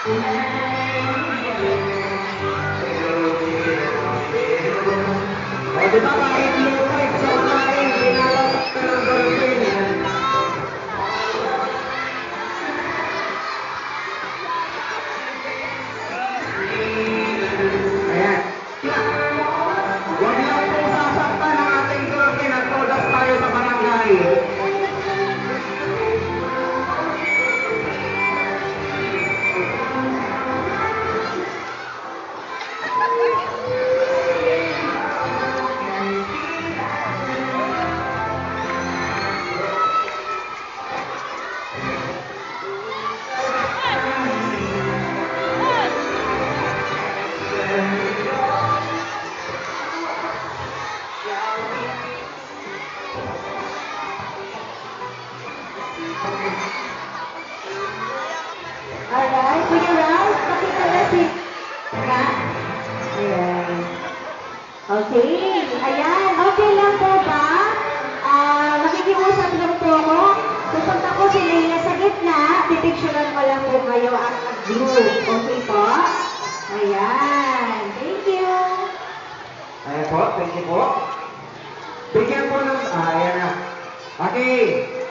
O, di ba kahit low five sa kanain, pinalabas ka ng girlfriend. Ayan. Huwag lang pong sasaktan ng ating girlfriend at todas tayo sa barangay. Alright, Kuya Ralph, pakita na si... Ha? Ayan. Okay, ayan. Okay lang po ba? Makikiusap lang po ako. Pupunta ko si Leila sa gitna. Pipicturean ko lang po kayo ang group. Okay po? Ayan. Thank you. Ayan po, thank you po. Bigyan po ng... ayan na. Okay.